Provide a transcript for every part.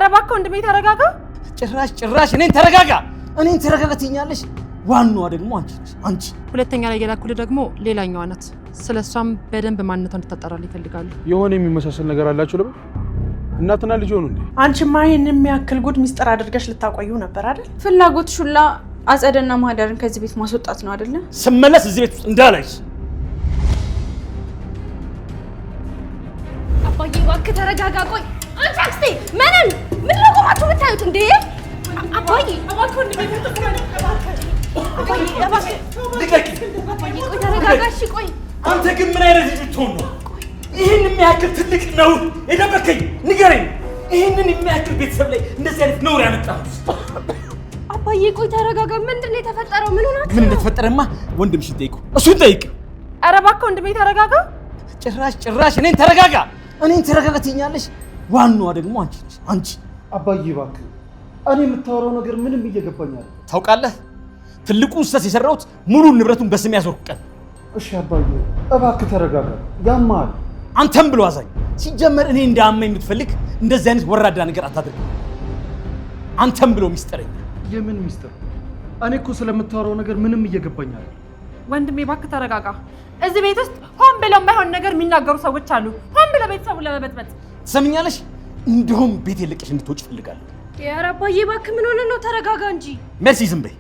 እባክህ ወንድሜ ተረጋጋ። ጭራሽ እኔን ተረጋጋ ትይኛለሽ። ዋናዋ ደግሞ አንቺ። ሁለተኛ ላይ የላኩልህ ደግሞ ሌላኛዋ ናት። ስለሷም በደንብ ማንነቷን እንድታጣራልኝ ይፈልጋሉ። የሆነ የሚመሳሰል ነገር አላችሁ ለምን? እናትና ልጅ ሆኑ እንዴ? አንቺማ ይሄን የሚያክል ጉድ ሚስጥር አድርገሽ ልታቆዩ ነበር አይደል? ፍላጎትሽ ሁላ አጸደና ማህደርን ከዚህ ቤት ማስወጣት ነው አይደል? ስመለስ እዚህ ቤት ውስጥ እንዳላይሽ። አባዬ እባክህ ተረጋጋ። ቆይ አንቺ አክስቴ ምን ለቆማችሁ ብታዩት እንዴ? አባዬ እባክህ ወንድሜ ቆይ ተረጋጋ። እሺ ቆይ አንተ ግን ምን አይነት ልጅ ብትሆን ነው ይህን የሚያክል ትልቅ ነው የደበከኝ? ንገረኝ። ይህንን የሚያክል ቤተሰብ ላይ እንደዚህ አይነት ነውር ያመጣሁት? አባዬ ቆይ ተረጋጋ። ምንድን ነው የተፈጠረው? ምን ሆናችሁ? ምን እንደተፈጠረማ ወንድምሽን ጠይቁ፣ እሱን ጠይቅ። ኧረ እባክህ ወንድሜ ተረጋጋ። ጭራሽ እኔን ተረጋጋ ትይኛለሽ። ዋናዋ ደግሞ አንቺ። አባዬ እባክህ፣ እኔ የምታወራው ነገር ምንም እየገባኝ አይደል። ታውቃለህ፣ ትልቁን ስህተት የሰራሁት ሙሉን ንብረቱን በስሜ ያዞርኩ ቀን። እሺ አባዬ እባክህ ተረጋጋ። ያማል። አንተም ብሎ አዛኝ። ሲጀመር እኔ እንዳመኝ የምትፈልግ እንደዚህ አይነት ወራዳ ነገር አታድርግ። አንተም ብሎ ሚስጥረኛ። የምን ሚስጥር? እኔ እኮ ስለምታወራው ነገር ምንም እየገባኝ አይደል። ወንድሜ እባክህ ተረጋጋ። እዚህ ቤት ውስጥ ሆን ብለው የማይሆን ነገር የሚናገሩ ሰዎች አሉ። ሆን ብለው ቤተሰቡን ለመበጥበጥ። ትሰምኛለሽ? እንደውም ቤት የለቀሽ እንድትወጪ እፈልጋለሁ። ኧረ አባዬ እባክህ ምን ሆነ ነው? ተረጋጋ እንጂ። ሜርሲ ዝም በይ።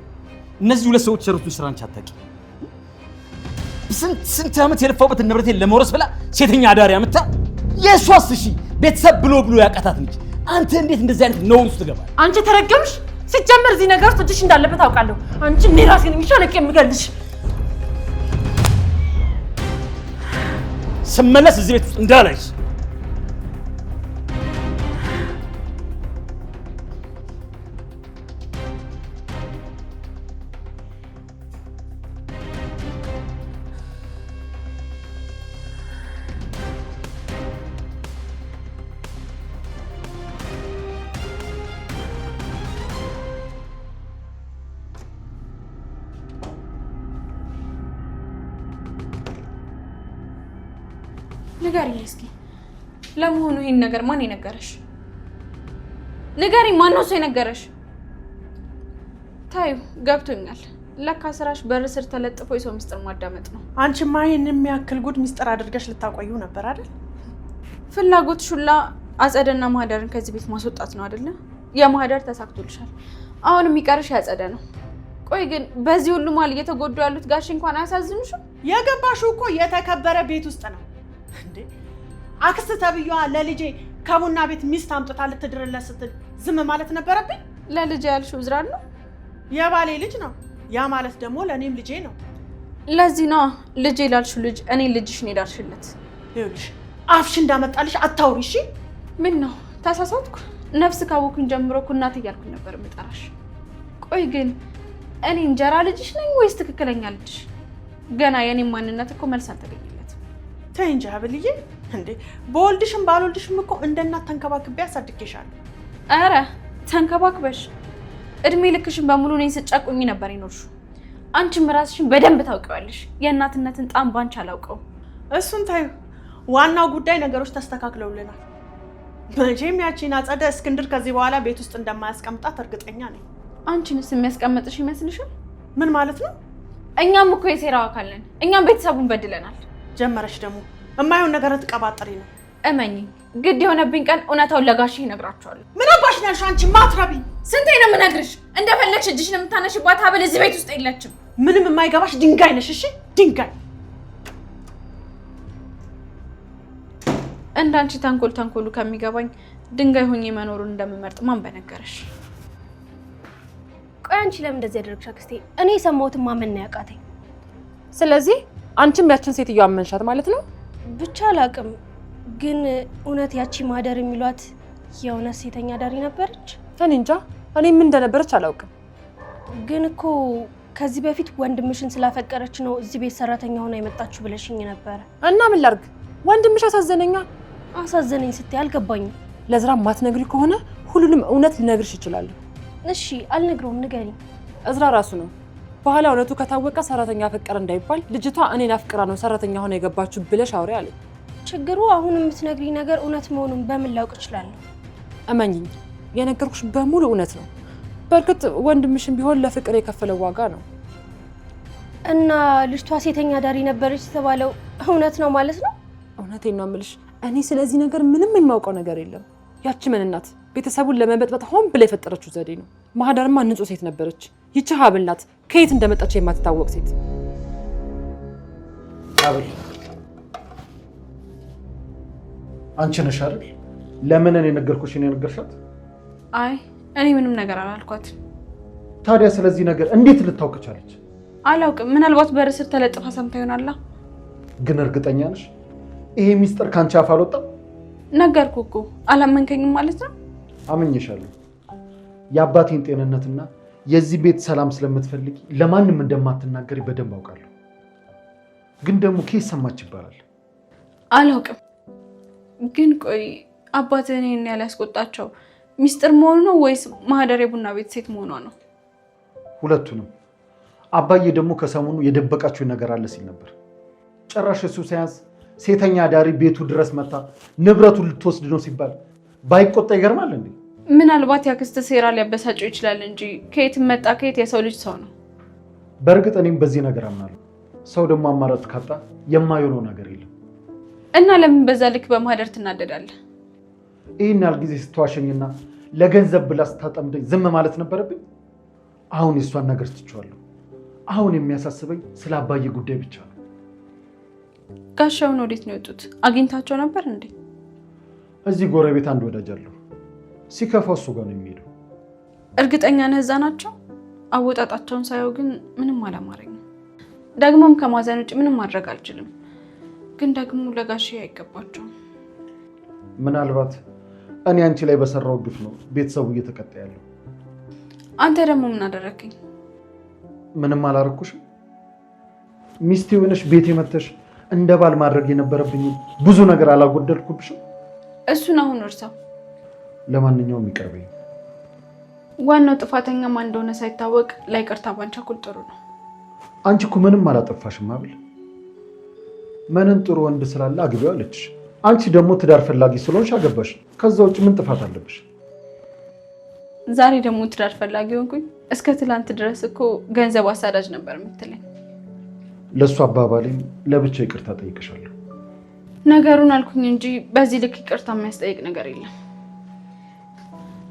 እነዚህ ሁለት ሰዎች የሰሩትን ስራ አንቺ አታውቂም። ስንት ዓመት የለፋውበትን ንብረቴን ለመውረስ ብላ ሴተኛ አዳሪ አምጥታ የሷስ እሺ ቤተሰብ ብሎ ያቃታት ነች። አንተ እንዴት እንደዚህ አይነት ነውር ውስጥ ትገባለህ? አንቺ ተረገምሽ። ሲጀመር እዚህ ነገር ውስጥ እጅሽ እንዳለበት አውቃለሁ። አንቺ እኔ ራሴ ነኝ ሻለቅ የምገልሽ። ስመለስ እዚህ ቤት ውስጥ እንዳላይሽ። ንገሪኝ እስኪ ለመሆኑ ይሄን ነገር ማን የነገረሽ? ንገሪኝ፣ ማን ነው እሱ የነገረሽ? ታዩ ገብቶኛል። ለካ ስራሽ በር ስር ተለጥፎ የሰው ሚስጥር ማዳመጥ ነው። አንቺማ ይሄን የሚያክል ጉድ ሚስጥር አድርገሽ ልታቆዩ ነበር አይደል? ፍላጎትሽ ሁላ አጸደና ማህደርን ከዚህ ቤት ማስወጣት ነው አይደል? የማህደር ተሳክቶልሻል። አሁን የሚቀርሽ ያጸደ ነው። ቆይ ግን በዚህ ሁሉ ማል እየተጎዱ ያሉት ጋሽ እንኳን አያሳዝኑሽም? የገባሽው እኮ የተከበረ ቤት ውስጥ ነው እንዴ? አክስት ተብዬዋ ለልጄ ከቡና ቤት ሚስት አምጥታ ልትድርለት ስትል ዝም ማለት ነበረብኝ? ለልጄ ያልሽው ዝራል ነው? የባሌ ልጅ ነው። ያ ማለት ደግሞ ለእኔም ልጄ ነው። ለዚህ ነው ልጄ ላልሽው ልጅ እኔ ልጅሽን ሄዳልሽለት። ይኸውልሽ አፍሽ እንዳመጣልሽ አታውሪ እሺ? ምን ነው ተሳሳትኩ? ነፍስ ካወኩኝ ጀምሮ እኮ እናቴ እያልኩኝ ነበር የምጠራሽ። ቆይ ግን እኔ እንጀራ ልጅሽ ነኝ ወይስ ትክክለኛ ልጅሽ? ገና የኔም ማንነት እኮ መልስ አልተገኘለትም። ተይ እንጂ ሀብልዬ፣ እንዴ በወልድሽም ባልወልድሽም እኮ እንደ እናት ተንከባክቤ አሳድጌሻለሁ። ኧረ ተንከባክበሽ እድሜ ልክሽን በሙሉ እኔን ስትጨቁኝ ነበር የኖርሽው። አንቺም ራስሽን በደንብ ታውቂዋለሽ። የእናትነትን ጣም ባንቺ አላውቀው። እሱን ታዩ። ዋናው ጉዳይ ነገሮች ተስተካክለውልናል። መቼም ያቺን አጸደ እስክንድር ከዚህ በኋላ ቤት ውስጥ እንደማያስቀምጣት እርግጠኛ ነኝ። አንቺንስ የሚያስቀምጥሽ ይመስልሻል? ምን ማለት ነው? እኛም እኮ የሴራው አካል ነን። እኛም ቤተሰቡን በድለናል። ጀመረሽ ደግሞ የማይሆን ነገር ትቀባጥሪ ነው። እመኚኝ፣ ግድ የሆነብኝ ቀን እውነታውን ለጋሽ እነግራቸዋለሁ። ምን አባሽ ነሽ አንቺ ማትረቢ! ስንቴ ነው የምነግርሽ? እንደፈለግሽ እጅሽን የምታነሽባት ሀብል እዚህ ቤት ውስጥ የለችም። ምንም የማይገባሽ ድንጋይ ነሽ። እሺ ድንጋይ። እንዳንቺ ተንኮሉ ከሚገባኝ ድንጋይ ሆኜ መኖሩን እንደምመርጥ ማን በነገረሽ? ቆይ አንቺ ለምን እንደዚህ ያደረግሽ አክስቴ? እኔ የሰማሁትን ማመን ነው ያቃተኝ። ስለዚህ አንቺም ያችን ሴትዮ አመንሻት ማለት ነው? ብቻ አላውቅም፣ ግን እውነት ያቺ ማህደር የሚሏት የእውነት ሴተኛ ዳሪ ነበረች? እኔ እንጃ፣ እኔ ምን እንደነበረች አላውቅም። ግን እኮ ከዚህ በፊት ወንድምሽን ስላፈቀረች ነው እዚህ ቤት ሰራተኛ ሆና የመጣችሁ ብለሽኝ ነበረ። እና ምን ላድርግ? ወንድምሽ አሳዘነኛ። አሳዘነኝ ስትይ አልገባኝም። ለዝራ ማትነግሪ ከሆነ ሁሉንም እውነት ልነግርሽ እችላለሁ። እሺ አልነግረውም፣ ንገሪኝ። እዝራ ራሱ ነው በኋላ እውነቱ ከታወቀ ሰራተኛ አፈቀረ እንዳይባል ልጅቷ እኔን አፍቅራ ነው ሰራተኛ ሆና የገባችሁ ብለሽ አውሪ አለኝ። ችግሩ አሁን የምትነግሪኝ ነገር እውነት መሆኑን በምን ላውቅ እችላለሁ? እመኚኝ፣ የነገርኩሽ በሙሉ እውነት ነው። በእርግጥ ወንድምሽም ቢሆን ለፍቅር የከፈለው ዋጋ ነው። እና ልጅቷ ሴተኛ ዳሪ ነበረች የተባለው እውነት ነው ማለት ነው? እውነቴን ነው የምልሽ። እኔ ስለዚህ ነገር ምንም የማውቀው ነገር የለም። ያቺ ምንናት ቤተሰቡን ለመበጥበጥ ሆን ብላ የፈጠረችው ዘዴ ነው። ማህደርማ ንጹህ ሴት ነበረች። ይቺ ሀብል ናት፣ ከየት እንደመጣች የማትታወቅ ሴት። ሀብል አንቺ ነሽ አይደል? ለምን እኔ ነገርኩሽ? እኔ ነገርሻት? አይ እኔ ምንም ነገር አላልኳት። ታዲያ ስለዚህ ነገር እንዴት ልታውቅ ቻለች? አላውቅም። ምናልባት በር ስር ተለጥፋ ሰምታ ይሆናል። ግን እርግጠኛ ነሽ ይሄ ሚስጥር ካንቺ አፍ አልወጣም? ነገርኩህ እኮ አላመንከኝም ማለት ነው? አምኜሻለሁ። የአባቴን ጤንነትና የዚህ ቤት ሰላም ስለምትፈልጊ ለማንም እንደማትናገሪ በደንብ አውቃለሁ። ግን ደግሞ ከየት ሰማች ይባላል? አላውቅም። ግን ቆይ አባትህ እኔን ያላስቆጣቸው ሚስጥር መሆኑ ነው ወይስ ማህደር የቡና ቤት ሴት መሆኗ ነው? ሁለቱንም። አባዬ ደግሞ ከሰሞኑ የደበቃችሁ ነገር አለ ሲል ነበር። ጭራሽ እሱ ሳያንስ ሴተኛ ዳሪ ቤቱ ድረስ መታ ንብረቱን ልትወስድ ነው ሲባል ባይቆጣ ይገርማል እንዴ? ምናልባት ያክስት ሴራ ሊያበሳጨው ይችላል እንጂ ከየት መጣ ከየት የሰው ልጅ ሰው ነው። በእርግጥ እኔም በዚህ ነገር አምናለሁ። ሰው ደግሞ አማራጭ ካጣ የማይሆነው ነገር የለም። እና ለምን በዛ ልክ በማህደር ትናደዳለህ? ይህን ያህል ጊዜ ስትዋሸኝና ለገንዘብ ብላ ስታጠምደኝ ዝም ማለት ነበረብኝ? አሁን የእሷን ነገር ትቼዋለሁ። አሁን የሚያሳስበኝ ስለ አባዬ ጉዳይ ብቻ ነው። ጋሻውን ወዴት ነው የወጡት? አግኝታቸው ነበር እንዴ? እዚህ ጎረቤት አንድ ወዳጅ አለሁ። ሲከፋው እሱ ጋር ነው የሚሄደው። እርግጠኛ ነህ እዛ ናቸው? አወጣጣቸውን ሳየው ግን ምንም አላማረኝም። ደግሞም ከማዘን ውጭ ምንም ማድረግ አልችልም። ግን ደግሞ ለጋሼ አይገባቸውም። ምናልባት እኔ አንቺ ላይ በሰራው ግፍ ነው ቤተሰቡ እየተቀጣ ያለው። አንተ ደግሞ ምን አደረግኝ? ምንም አላረኩሽም። ሚስቴ ሆነሽ ቤቴ መተሽ እንደ ባል ማድረግ የነበረብኝ ብዙ ነገር አላጎደልኩብሽም? እሱን አሁን እርሳው። ለማንኛውም ይቅርበኝ። ዋናው ጥፋተኛ ማን እንደሆነ ሳይታወቅ ላይቅርታ ባንቻኩል ጥሩ ነው። አንቺ እኮ ምንም አላጠፋሽም አይደል? ምንን ጥሩ ወንድ ስላለ አግቢው አለችሽ። አንቺ ደግሞ ትዳር ፈላጊ ስለሆንሽ አገባሽ። ከዛ ውጭ ምን ጥፋት አለብሽ? ዛሬ ደግሞ ትዳር ፈላጊ ሆንኩኝ? እስከ ትላንት ድረስ እኮ ገንዘብ አሳዳጅ ነበር የምትለኝ። ለእሱ አባባሌም ለብቻ ይቅርታ ጠይቅሻለሁ። ነገሩን አልኩኝ እንጂ በዚህ ልክ ይቅርታ የሚያስጠይቅ ነገር የለም።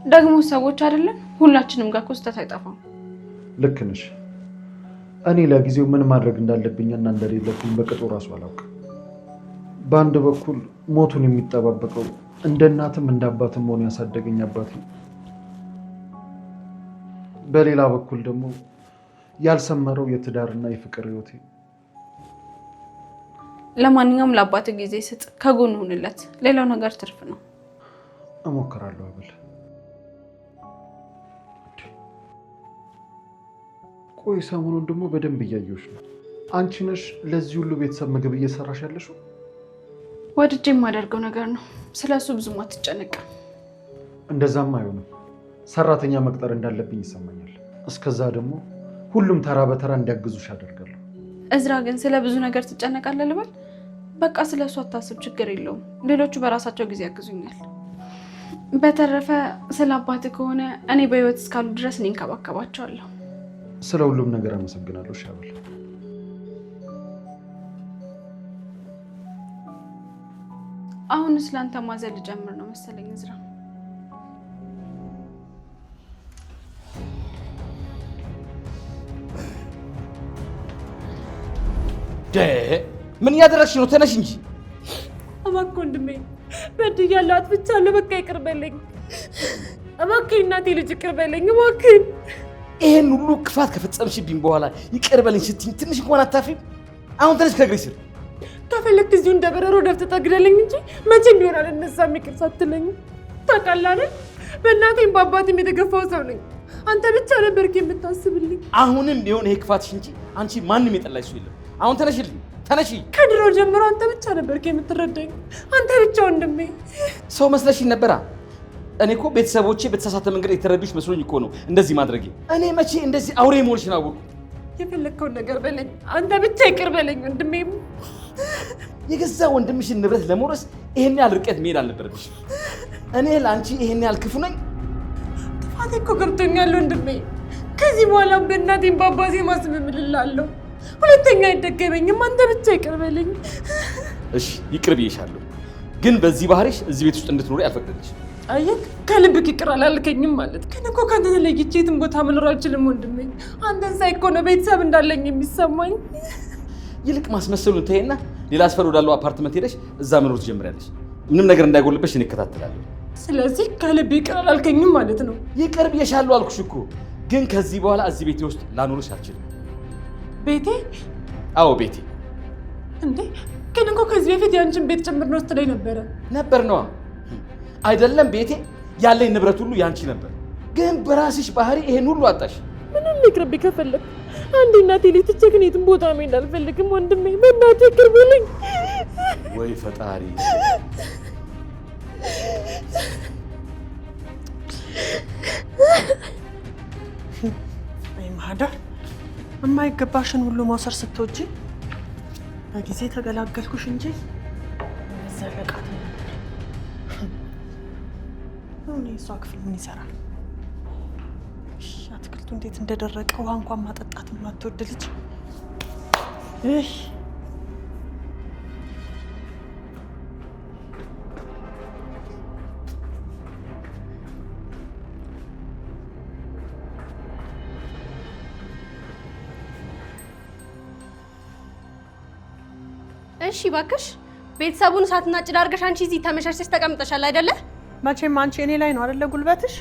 ደግሞ ሰዎች አይደለም ሁላችንም ጋር ክስተት አይጠፋም። ልክ ነሽ። እኔ ለጊዜው ምን ማድረግ እንዳለብኝና እንደሌለብኝ በቅጡ ራሱ አላውቅም። በአንድ በኩል ሞቱን የሚጠባበቀው እንደ እናትም እንደ አባትም ሆኖ ያሳደገኝ አባቴ፣ በሌላ በኩል ደግሞ ያልሰመረው የትዳርና የፍቅር ህይወቴ። ለማንኛውም ለአባት ጊዜ ስጥ፣ ከጎን ሁንለት። ሌላው ነገር ትርፍ ነው። እሞክራለሁ አብል። ቆይ ሰሞኑን ደግሞ በደንብ እያየሁሽ ነው። አንቺ ነሽ ለዚህ ሁሉ ቤተሰብ ምግብ እየሰራሽ ያለሽው? ወድጄ የማደርገው ነገር ነው። ስለሱ ብዙም አትጨነቅም። እንደዛም አይሆንም። ሰራተኛ መቅጠር እንዳለብኝ ይሰማኛል። እስከዛ ደግሞ ሁሉም ተራ በተራ እንዲያግዙሽ አደርጋለሁ። እዝራ ግን ስለ ብዙ ነገር ትጨነቃለህ ልበል? በቃ ስለሱ አታስብ፣ ችግር የለውም። ሌሎቹ በራሳቸው ጊዜ ያግዙኛል። በተረፈ ስለ አባት ከሆነ እኔ በህይወት እስካሉ ድረስ እኔ እንከባከባቸዋለሁ። ስለ ሁሉም ነገር አመሰግናለሁ ሻብል። አሁን ስላንተ ማዘን ልጀምር ነው መሰለኝ እዝራ። ምን እያደረግሽ ነው? ተነሽ እንጂ። እባክህ ወንድሜ በድያለሁ፣ አጥፍቻለሁ። በቃ ይቅር በለኝ እባክህ። እናቴ ልጅ ይቅር በለኝ እባክህ። ይሄን ሁሉ ክፋት ከፈጸምሽብኝ በኋላ ይቅር በለኝ ስትይኝ ትንሽ እንኳን አታፍሪም? አሁን ተነሽ ከእግሬ ስር። ከፈለክ እዚሁ እንደ በረሮ ደፍተህ ግደለኝ እንጂ መቼም ቢሆን አልነሳም። ይቅር ሳትለኝ ታውቃለህ አይደል? በእናቴም በአባቴም የተገፋው ሰው ነኝ። አንተ ብቻ ነበርክ የምታስብልኝ። አሁንም ቢሆን ይሄ ክፋትሽ እንጂ አንቺ ማንም የጠላሽ ሰው የለም። አሁን ተነሽልኝ፣ ተነሺ። ከድሮ ጀምሮ አንተ ብቻ ነበርክ የምትረዳኝ። አንተ ብቻ ወንድሜ። ሰው መስለሽኝ ነበራ። እኔ እኮ ቤተሰቦቼ በተሳሳተ መንገድ የተረዱሽ መስሎኝ እኮ ነው እንደዚህ ማድረጌ። እኔ መቼ እንደዚህ አውሬ መሆንሽን አወቅኩ። የፈለግከውን ነገር በለኝ፣ አንተ ብቻ ይቅር በለኝ ወንድሜ። የገዛ ወንድምሽን ንብረት ለመውረስ ይሄን ያህል ርቀት መሄድ አልነበረብሽ። እኔ ለአንቺ ይሄን ያህል ክፉ ነኝ? ጥፋቴ እኮ ገብቶኛል ወንድሜ። ከዚህ በኋላ በእናቴም በአባቴ ማስመምልላለሁ። ሁለተኛ አይደገመኝም። አንተ ብቻ ይቅር በለኝ። እሺ ይቅር ብዬሻለሁ፣ ግን በዚህ ባህሪሽ እዚህ ቤት ውስጥ እንድትኖሪ አልፈቅድልሽም። አየህ፣ ከልብክ ይቅር አላልከኝም ማለት ግን እኮ ከአንተ ተለይቼ የትም ቦታ መኖር አልችልም ወንድሜ። አንተን ሳይ እኮ ነው ቤተሰብ እንዳለኝ የሚሰማኝ። ይልቅ ማስመሰሉን ተይና ሌላ አስፈር ወዳለው አፓርትመንት ሄደሽ እዛ መኖር ትጀምሪያለሽ። ምንም ነገር እንዳይጎልብሽ እኔ እከታተላለሁ። ስለዚህ ከልብ ይቅር አላልከኝም ማለት ነው? ይቅር ብዬሻለሁ አልኩሽ እኮ፣ ግን ከዚህ በኋላ እዚህ ቤቴ ውስጥ ላኖርሽ አልችልም። ቤቴ? አዎ ቤቴ። እንዴ ግን እኮ ከዚህ በፊት ያንቺን ቤት ጭምር ነው ስትለኝ ነበር ነዋ። አይደለም ቤቴ፣ ያለኝ ንብረት ሁሉ ያንቺ ነበር። ግን በራስሽ ባህሪ ይሄን ሁሉ አጣሽ። ምንም ይቅርብኝ ከፈለግ። አንዴ እናቴ ልጅ ትቼ ግን የትም ቦታ መሄድ አልፈልግም ወንድሜ። በእናትህ ይቅር በለኝ። ወይ ፈጣሪ። አይ ማህደር፣ የማይገባሽን ሁሉ መውሰድ ስትወጂ በጊዜ ተገላገልኩሽ እንጂ ዘለቃት ነው። አሁን የእሷ ክፍል ምን ይሰራል? አትክልቱ እንዴት እንደደረቀ ውሃ እንኳን ማጠጣት የማትወድ ልጅ። እሺ እባክሽ፣ ቤተሰቡን እሳትና ጭድ አድርገሽ አንቺ እዚህ ተመሻሽተሽ ተቀምጠሻል አይደለ? መቼም አንቺ እኔ ላይ ነው አይደለ ጉልበትሽ?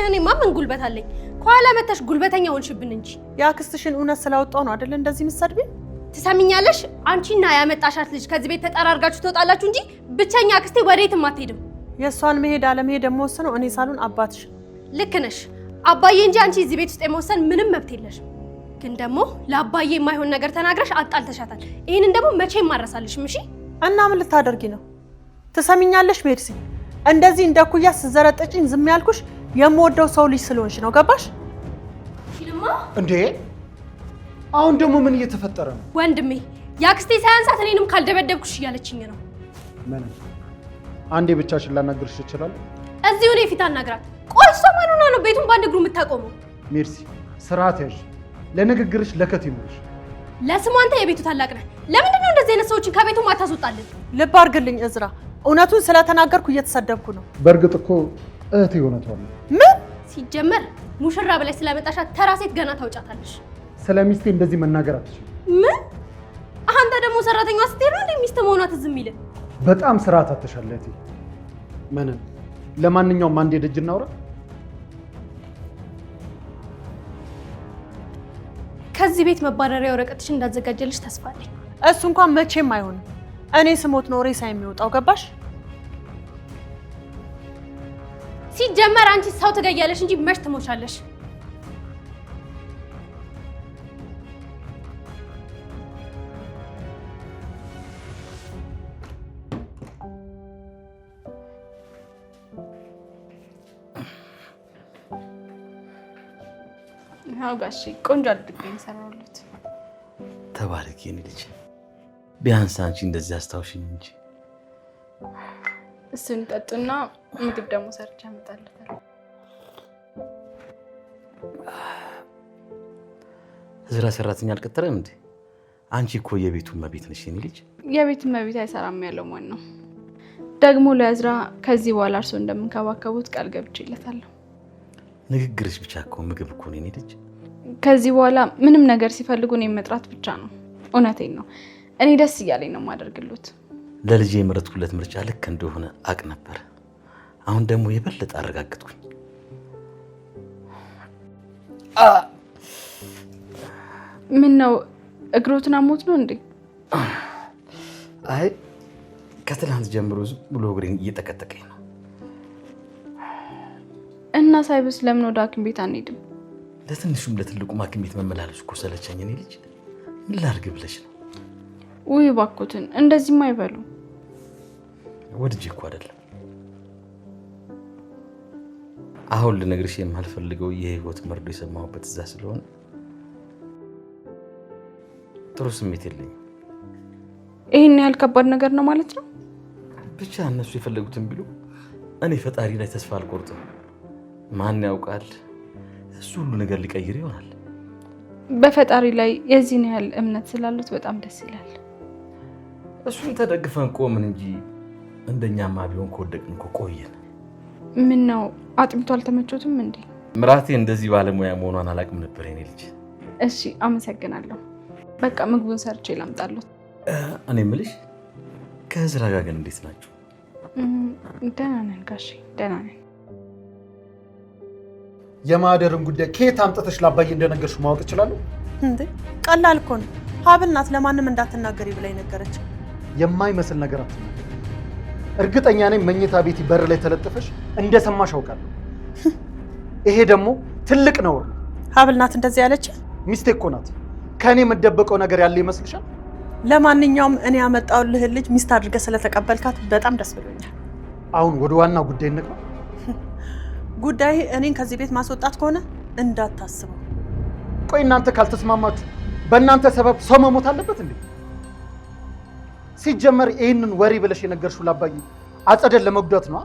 እኔማ ምን ጉልበት አለኝ? ከኋላ መተሽ ጉልበተኛ ሆንሽብን እንጂ። የአክስትሽን እውነት ስላወጣው ነው አይደለ እንደዚህ የምትሰድቢኝ? ትሰሚኛለሽ? አንቺና ያመጣሻት ልጅ ከዚህ ቤት ተጠራርጋችሁ ትወጣላችሁ እንጂ ብቸኛ አክስቴ ወዴትም አትሄድም። የእሷን መሄድ አለመሄድ የምወስነው እኔ ሳልሆን አባትሽ። ልክ ነሽ አባዬ እንጂ አንቺ እዚህ ቤት ውስጥ የመወሰን ምንም መብት የለሽም። ግን ደግሞ ለአባዬ የማይሆን ነገር ተናግረሽ አጣልተሻታል። ይሄንን ደግሞ መቼም ማረሳልሽም። እሺ እና ምን ልታደርጊ ነው? ትሰሚኛለሽ ሜርሲ፣ እንደዚህ እንደ ኩያ ስዘረጠጭኝ ዝም ያልኩሽ የምወደው ሰው ልጅ ስለሆንሽ ነው። ገባሽ? ሽልማ እንዴ አሁን ደግሞ ምን እየተፈጠረ ነው? ወንድሜ የአክስቴ ሳያንሳት እኔንም ካልደበደብኩሽ እያለችኝ ነው። ምን አንዴ ብቻሽን ላናግርሽ ይችላል? እዚሁ እኔ ፊት አናግራት። ቆይ እሷ ማን ሆና ነው ቤቱን በአንድ እግሩ የምታቆመው? ሜርሲ ስርዓት ያዥ። ለንግግርሽ ለከት ይኑርሽ። ለስሙ አንተ የቤቱ ታላቅ ነህ። ለምንድን ነው እንደዚህ አይነት ሰዎችን ከቤቱ ማታስወጣልን? ልብ አድርግልኝ እዝራ፣ እውነቱን ስለተናገርኩ እየተሰደብኩ ነው። በእርግጥ እኮ እህቴ እውነቷን ነው። ምን ሲጀመር ሙሽራ ብለሽ ስለመጣሻት ተራ ሴት ገና ታውጫታለሽ። ስለ ሚስቴ እንደዚህ መናገር አትችልም። ምን? አንተ ደግሞ ሰራተኛዋ ስትሄድ ነው እንደ ሚስት መሆኗ ትዝ የሚልህ? በጣም ስርዓት አትሻለ እህቴ። ምንም ለማንኛውም አንዴ ደጅ እናውራ። ከዚህ ቤት መባረሪያ ወረቀትሽ እንዳዘጋጀልሽ ተስፋ አለኝ። እሱ እንኳን መቼም አይሆንም። እኔ ስሞት ነው ሬሳ የሚወጣው። ገባሽ? ሲጀመር አንቺ ሰው ትገያለሽ እንጂ መች ትሞቻለሽ። አዎ ጋሼ፣ ቆንጆ አድርጌ እንሰራውለት። ተባረክ የኔ ልጅ። ቢያንስ አንቺ እንደዚህ አስታውሽኝ እንጂ። እሱን ጠጡና ምግብ ደግሞ ሰርቼ አመጣለታለሁ። እዝራ ሰራተኛ አልቀጠረም እንዴ? አንቺ እኮ የቤቱ እመቤት ነሽ የኔ ልጅ። የቤቱ እመቤት አይሰራም ያለው ማን ነው? ደግሞ ለእዝራ ከዚህ በኋላ እርሶ እንደምንከባከቡት ቃል ገብቼለታለሁ። ንግግርሽ ብቻ እኮ ምግብ እኮ ነው የኔ ልጅ። ከዚህ በኋላ ምንም ነገር ሲፈልጉ እኔን መጥራት ብቻ ነው። እውነቴን ነው። እኔ ደስ እያለኝ ነው የማደርግሉት። ለልጄ የመረጥኩለት ምርጫ ልክ እንደሆነ አቅ ነበር። አሁን ደግሞ የበለጠ አረጋግጥኩኝ። ምን ነው እግሮትን አሞት ነው እንዴ? አይ ከትላንት ጀምሮ ዝም ብሎ እግሬን እየጠቀጠቀኝ ነው። እና ሳይብስ ለምን ወደ ሐኪም ቤት አንሄድም? ለትንሹም ለትልቁም ሐኪም ቤት መመላለስ እኮ ሰለቸኝ እኔ ልጅ። ምን ላድርግ ብለሽ ነው? ውይ እባክዎትን እንደዚህማ አይበሉ። ወድጄ እኮ አይደለም። አሁን ልነግርሽ የማልፈልገው የህይወት መርዶ የሰማሁበት እዛ ስለሆነ ጥሩ ስሜት የለኝም። ይሄን ያህል ከባድ ነገር ነው ማለት ነው? ብቻ እነሱ የፈለጉትን ቢሉ እኔ ፈጣሪ ላይ ተስፋ አልቆርጥም። ማን ያውቃል? እሱ ሁሉ ነገር ሊቀይር ይሆናል። በፈጣሪ ላይ የዚህን ያህል እምነት ስላሉት በጣም ደስ ይላል። እሱን ተደግፈን ቆምን እንጂ እንደኛማ ቢሆን ከወደቅን እኮ ቆየን። ምን ነው አጥሚቱ አልተመቾትም እንዴ? ምራቴ እንደዚህ ባለሙያ መሆኗን አላውቅም ነበር የኔ ልጅ። እሺ አመሰግናለሁ። በቃ ምግቡን ሰርቼ ላምጣለሁ። እኔ የምልሽ ከእዝራ ጋር ግን እንዴት ናችሁ? ደህና ነን ጋሼ፣ ደህና ነን። የማህደርን ጉዳይ ከየት አምጥተሽ ለአባዬ እንደነገርሽው ማወቅ እችላለሁ? እንዴ ቀላል እኮ ነው። ሀብል ናት ለማንም እንዳትናገሪ ብላኝ ነገረች። የማይመስል ነገር አትናገሪ። እርግጠኛ ነኝ መኝታ ቤት በር ላይ ተለጥፈሽ እንደሰማሽ አውቃለሁ። ይሄ ደግሞ ትልቅ ነውር ነው። ሀብል ናት እንደዚህ ያለች? ሚስቴ እኮ ናት። ከእኔ የምደበቀው ነገር ያለ ይመስልሻል? ለማንኛውም እኔ ያመጣሁልህ ልጅ ሚስት አድርገህ ስለተቀበልካት በጣም ደስ ብሎኛል። አሁን ወደ ዋና ጉዳይ እንግባ። ጉዳይ እኔን ከዚህ ቤት ማስወጣት ከሆነ እንዳታስበው። ቆይ እናንተ ካልተስማማችሁ በእናንተ ሰበብ ሰው መሞት አለበት እንዴ? ሲጀመር ይህንን ወሬ ብለሽ የነገርሽው ለአባዬ አጸደን ለመጉዳት ነው?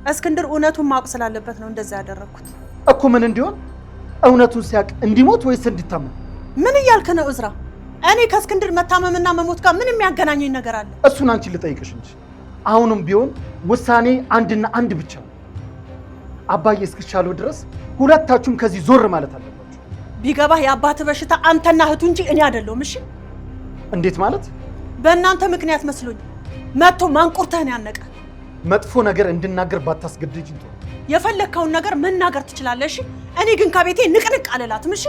እስክንድር እውነቱን ማወቅ ስላለበት ነው እንደዛ ያደረኩት እኮ። ምን እንዲሆን? እውነቱን ሲያውቅ እንዲሞት ወይስ እንዲታመም? ምን እያልክ ነው እዝራ? እኔ ከእስክንድር መታመምና መሞት ጋር ምን የሚያገናኘኝ ነገር አለ? እሱን አንቺን ልጠይቅሽ እንጂ አሁንም ቢሆን ውሳኔ አንድና አንድ ብቻ ነው። አባዬ እስክቻለው ድረስ ሁለታችሁም ከዚህ ዞር ማለት አለባችሁ። ቢገባህ የአባትህ በሽታ አንተና እህቱ እንጂ እኔ አይደለሁም። እሺ? እንዴት ማለት? በእናንተ ምክንያት መስሎኝ መጥቶ ማንቁርተህን ያነቀ። መጥፎ ነገር እንድናገር ባታስገድጅ እንት የፈለግከውን ነገር መናገር ትችላለህ። እሺ? እኔ ግን ከቤቴ ንቅንቅ አልላትም። እሺ?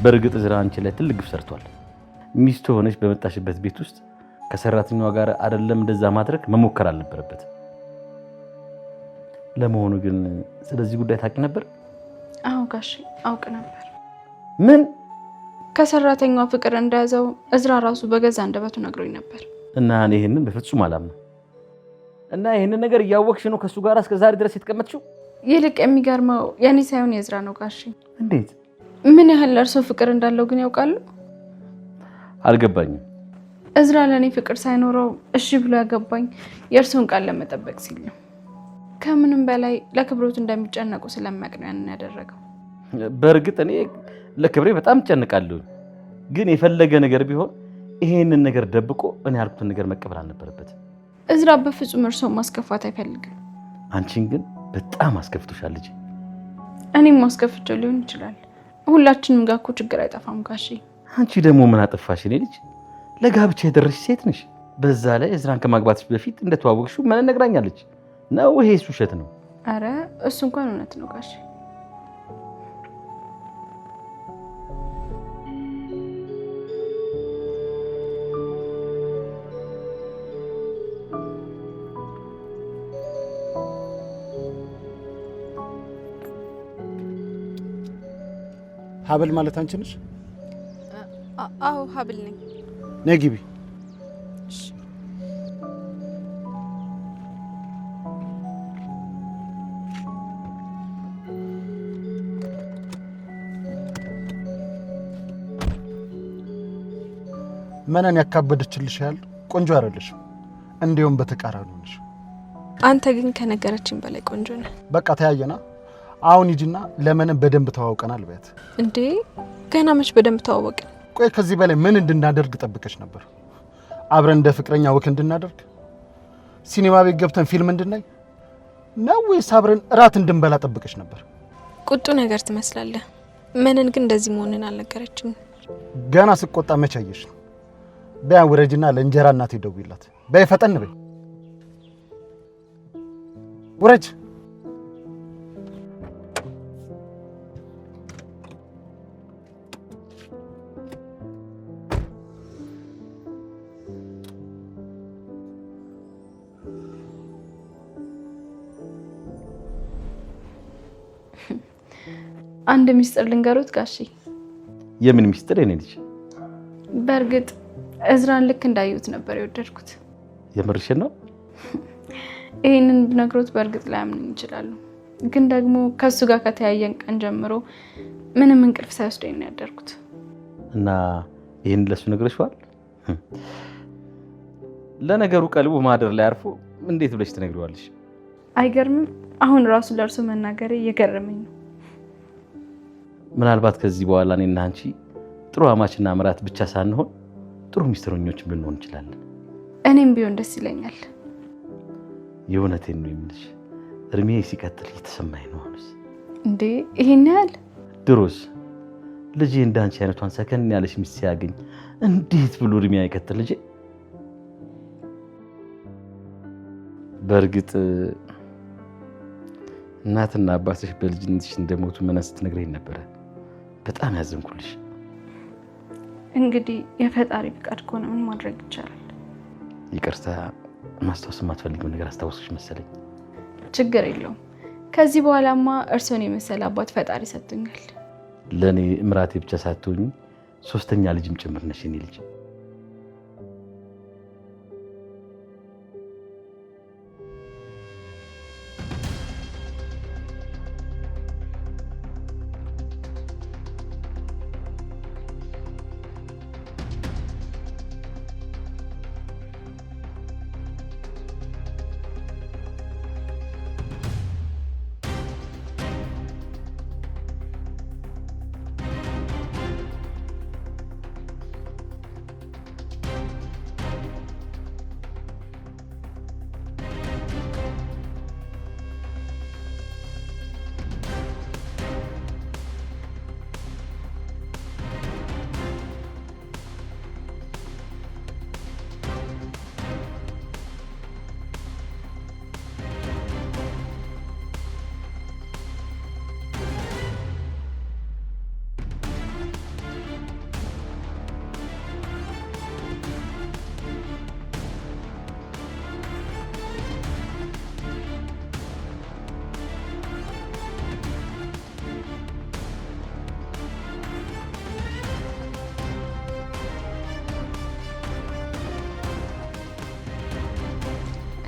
በእርግጥ እዝራ አንቺ ላይ ትልቅ ግፍ ሰርቷል። ሚስቱ ሆነሽ በመጣሽበት ቤት ውስጥ ከሰራተኛዋ ጋር አይደለም እንደዛ ማድረግ መሞከር አልነበረበት። ለመሆኑ ግን ስለዚህ ጉዳይ ታውቂ ነበር? አዎ ጋሼ አውቅ ነበር። ምን? ከሰራተኛዋ ፍቅር እንደያዘው እዝራ ራሱ በገዛ አንደበቱ ነግሮኝ ነበር። እና እኔ ይሄንን በፍጹም አላምነው። እና ይሄንን ነገር እያወቅሽ ነው ከሱ ጋር እስከ ዛሬ ድረስ የተቀመጥሽው? ይልቅ የሚገርመው የኔ ሳይሆን የእዝራ ነው ጋሼ። እንዴት? ምን ያህል ለእርሶ ፍቅር እንዳለው ግን ያውቃሉ? አልገባኝም። እዝራ ለእኔ ፍቅር ሳይኖረው እሺ ብሎ ያገባኝ የእርሶን ቃል ለመጠበቅ ሲል ነው። ከምንም በላይ ለክብሮት እንደሚጨነቁ ስለሚያውቅ ነው ያንን ያደረገው። በእርግጥ እኔ ለክብሬ በጣም እጨነቃለሁ። ግን የፈለገ ነገር ቢሆን ይሄንን ነገር ደብቆ እኔ ያልኩትን ነገር መቀበል አልነበረበት። እዝራ በፍጹም እርሶን ማስከፋት አይፈልግም። አንቺን ግን በጣም አስከፍቶሻል ልጅ። እኔም ማስከፍቸው ሊሆን ይችላል። ሁላችንም ጋር እኮ ችግር አይጠፋም ጋሼ። አንቺ ደግሞ ምን አጠፋሽ? እኔ ልጅ ለጋብቻ የደረስሽ ሴት ነሽ። በዛ ላይ እዝራን ከማግባትሽ በፊት እንደተዋወቅሽው ምን ነግራኛለች ነው? ይሄስ ውሸት ነው? አረ እሱ እንኳን እውነት ነው ጋሼ። ሀብል ማለት አንቺ ነሽ? አዎ ሀብል ነኝ። ነይ ግቢ። መነን ያካበደችልሽ ያህል ቆንጆ አይደለሽም። እንዲሁም በተቃራኒ ነሽ። አንተ ግን ከነገረችን በላይ ቆንጆ ነህ። በቃ ተያየና አሁን ሂጂና ለምን በደንብ ተዋውቀናል በያት። እንዴ ገና መች በደንብ ተዋወቅን? ቆይ ከዚህ በላይ ምን እንድናደርግ ጠብቀሽ ነበር? አብረን እንደ ፍቅረኛ ወክ እንድናደርግ፣ ሲኒማ ቤት ገብተን ፊልም እንድናይ ነው ወይስ አብረን እራት እንድንበላ ጠብቀሽ ነበር? ቁጡ ነገር ትመስላለህ። መነን ግን እንደዚህ መሆንን አልነገረችም። ገና ስቆጣ መች አየሽ? በያ ውረጅና ለእንጀራ እናቴ ደውይላት። በይ ፈጠን በይ። ውረጅ። አንድ ሚስጥር ልንገሩት ጋሼ። የምን ሚስጥር? የኔ ልጅ በእርግጥ እዝራን ልክ እንዳዩት ነበር የወደድኩት። የምርሽን ነው? ይህንን ብነግሮት በእርግጥ ላያምኑኝ ይችላሉ። ግን ደግሞ ከሱ ጋር ከተያየን ቀን ጀምሮ ምንም እንቅልፍ ሳይወስደኝ ነው ያደርኩት። እና ይሄን ለሱ ነግረሽዋል? ለነገሩ ቀልቡ ማህደር ላይ አርፎ እንዴት ብለሽ ትነግሪዋለሽ? አይገርምም? አሁን ራሱ ለእርሱ መናገሬ እየገረመኝ ነው። ምናልባት ከዚህ በኋላ እኔና አንቺ ጥሩ አማችና ምራት ብቻ ሳንሆን ጥሩ ሚስጥረኞችም ልንሆን እንችላለን። እኔም ቢሆን ደስ ይለኛል። የእውነቴን ነው የምልሽ። እድሜ ሲቀጥል እየተሰማኝ ነው አሁንስ። እንዴ ይሄን ያህል? ድሮስ ልጄ እንዳንቺ አይነቷን ሰከን ያለሽ ሚስት ሲያገኝ እንዴት ብሎ እድሜ አይቀጥል ልጄ። በእርግጥ እናትና አባትሽ በልጅነትሽ እንደሞቱ ምን ስትነግረኝ ነበረ። በጣም ያዘንኩልሽ። እንግዲህ የፈጣሪ ፍቃድ ከሆነ ምን ማድረግ ይቻላል? ይቅርታ፣ ማስታወስ የማትፈልጊው ነገር አስታወስሽ መሰለኝ። ችግር የለውም። ከዚህ በኋላማ እርሶን የመሰለ አባት ፈጣሪ ሰጥቶኛል። ለእኔ እምራቴ ብቻ ሳትሆኚ ሶስተኛ ልጅም ጭምር ነሽ የኔ ልጅ።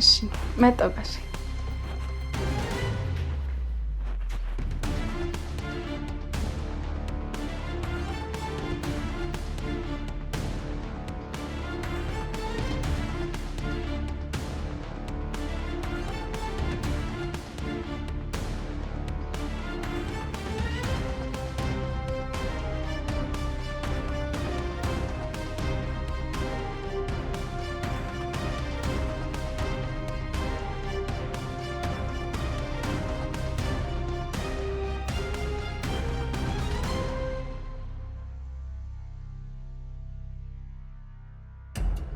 እሺ መጣሁ ጋሼ።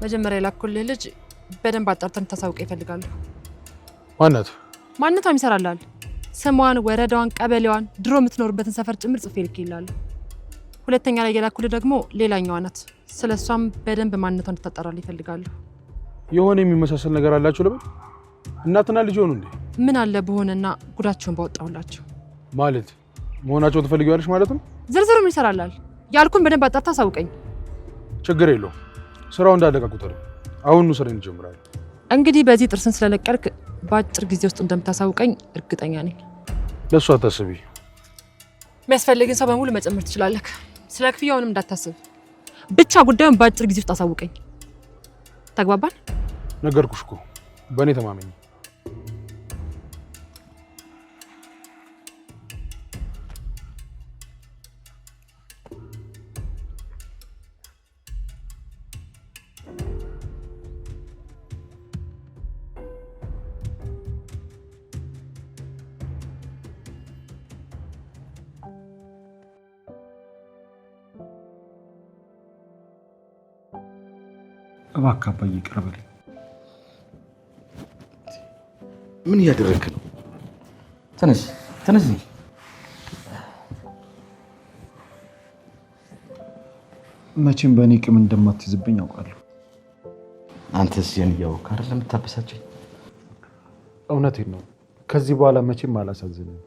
መጀመሪያ የላኩልህ ልጅ በደንብ አጣርተን ታሳውቀ ይፈልጋሉ። ማንነቷም ይሰራላል። ስሟን፣ ወረዳዋን፣ ቀበሌዋን፣ ድሮ የምትኖርበትን ሰፈር ጭምር ጽፌ ልኬልሃለሁ። ሁለተኛ ላይ የላኩልህ ደግሞ ሌላኛዋ ናት። ስለሷም በደንብ ማንነቷን እንድታጣራልህ ይፈልጋሉ። የሆነ የሚመሳሰል ነገር አላችሁ ለምን? እናትና ልጅ ሆኑ እንዴ? ምን አለ በሆነና ጉዳቸውን ባወጣሁላቸው። ማለት መሆናቸውን ትፈልጊዋለሽ ማለት ነው? ዝርዝሩም ይሰራላል። ያልኩን በደንብ አጣርተህ አሳውቀኝ። ችግር የለውም። ስራው እንዳለቀ ቁጥር አሁን ነው ስራዬን እንጀምራለን። እንግዲህ በዚህ ጥርስን ስለነቀልክ በአጭር ጊዜ ውስጥ እንደምታሳውቀኝ እርግጠኛ ነኝ። ለሱ አታስቢ። የሚያስፈልግን ሰው በሙሉ መጨመር ትችላለህ። ስለ ክፍያውንም እንዳታስብ። ብቻ ጉዳዩን በአጭር ጊዜ ውስጥ አሳውቀኝ። ተግባባን? ነገርኩሽ እኮ በእኔ ተማመኝ። እባክህ አባዬ ይቅር በለኝ። ምን እያደረግህ ነው? ተነስ ተነስ። መቼም በእኔ ቂም እንደማትይዝብኝ አውቃለሁ። አንተስ የኔ እያወቅህ አይደለም የምታበሳጨኝ? እውነቴን ነው። ከዚህ በኋላ መቼም አላሳዝንም።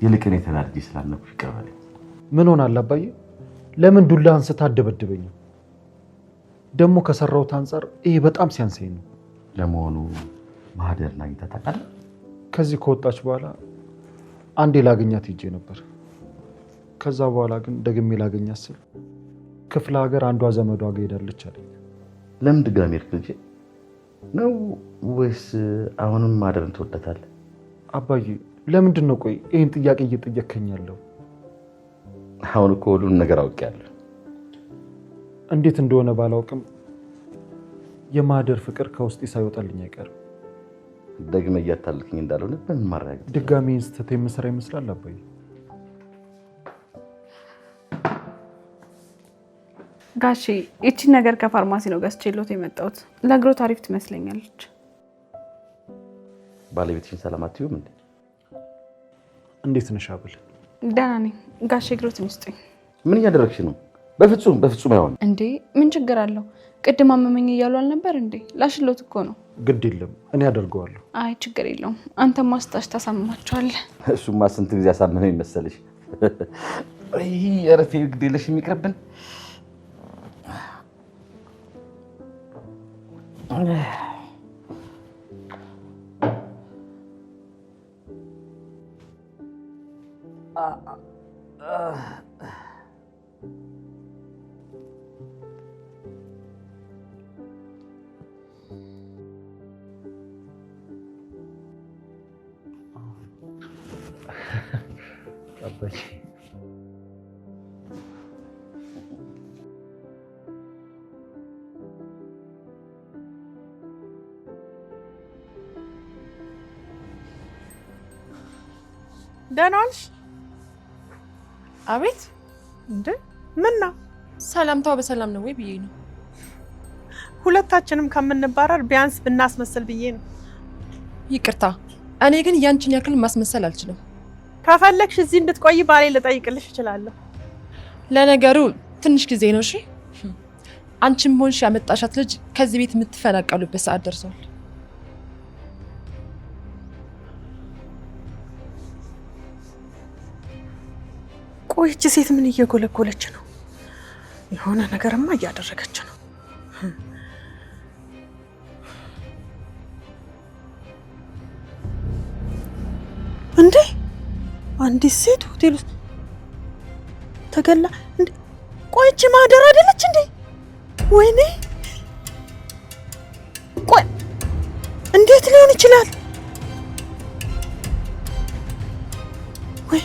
ይልቅ እኔ ተናድጄ ስላልነበር ይቅር በለኝ። ምን ሆናል አባዬ? ለምን ዱላ አንስታ አደበድበኝ? ደግሞ ከሰራሁት አንጻር ይሄ በጣም ሲያንሰኝ ነው። ለመሆኑ ማህደርን አግኝተህ ታውቃለህ? ከዚህ ከወጣች በኋላ አንዴ ላገኛት ሄጄ ነበር። ከዛ በኋላ ግን ደግሜ ላገኛት ስል ክፍለ ሀገር አንዷ ዘመዷ ጋር ሄዳለች አለኝ። ለምን ድጋሚ ሄድክ ልጄ? ነው ወይስ አሁንም ማደርን ትወዳታለህ? አባዬ ለምንድን ነው ቆይ ይህን ጥያቄ እየጠየከኝ ያለው? አሁን እኮ ሁሉን ነገር አውቄያለሁ። እንዴት እንደሆነ ባላውቅም የማደር ፍቅር ከውስጤ ሳይወጣልኝ አይቀርም። ደግመህ እያታለልከኝ እንዳልሆነ በምን ማረጋገጥ? ድጋሚ ስህተት የምሰራ ይመስላል አባዬ? ጋሼ እቺን ነገር ከፋርማሲ ነው ገዝቼሎት የመጣሁት። ለእግሮ ታሪፍ ትመስለኛለች። ባለቤትሽን ሰላም አትይውም እንዴ? እንዴት ነሽ አብል? ደህና ነኝ ጋሼ። እግሮትን ይስጡኝ። ምን እያደረግሽ ነው? በፍጹም አይሆንም። እንዴ ምን ችግር አለው? ቅድም አመመኝ እያሉ አልነበር እንዴ? ላሽሎት እኮ ነው። ግድ የለም እኔ አደርገዋለሁ። አይ ችግር የለውም። አንተም ማስታሽ ታሳምማቸዋለህ። እሱማ ስንት ጊዜ አሳመመኝ መሰለሽ። ይሄ እረፌ ግድ የለሽ የሚቀርብን ደህና ዋልሽ? አቤት። እንዴ ምን ነው? ሰላምታው በሰላም ነው ወይ ብዬ ነው። ሁለታችንም ከምንባረር ቢያንስ ብናስመስል ብዬ ነው። ይቅርታ፣ እኔ ግን ያንቺን ያክል ማስመሰል አልችልም። ከፈለግሽ እዚህ እንድትቆይ ባሌ ልጠይቅልሽ እችላለሁ። ለነገሩ ትንሽ ጊዜ ነው። እሺ አንቺም ሆንሽ ያመጣሻት ልጅ ከዚህ ቤት የምትፈናቀሉበት ሰዓት ደርሷል። ቆይ እቺ ሴት ምን እየጎለጎለች ነው? የሆነ ነገርማ እያደረገች ነው። እንዴ አንዲት ሴት ሆቴል ውስጥ ተገላ እንዴ? ቆይ እቺ ማህደር አይደለች እንዴ? ወይኔ ቆይ እንዴት ሊሆን ይችላል? ወይ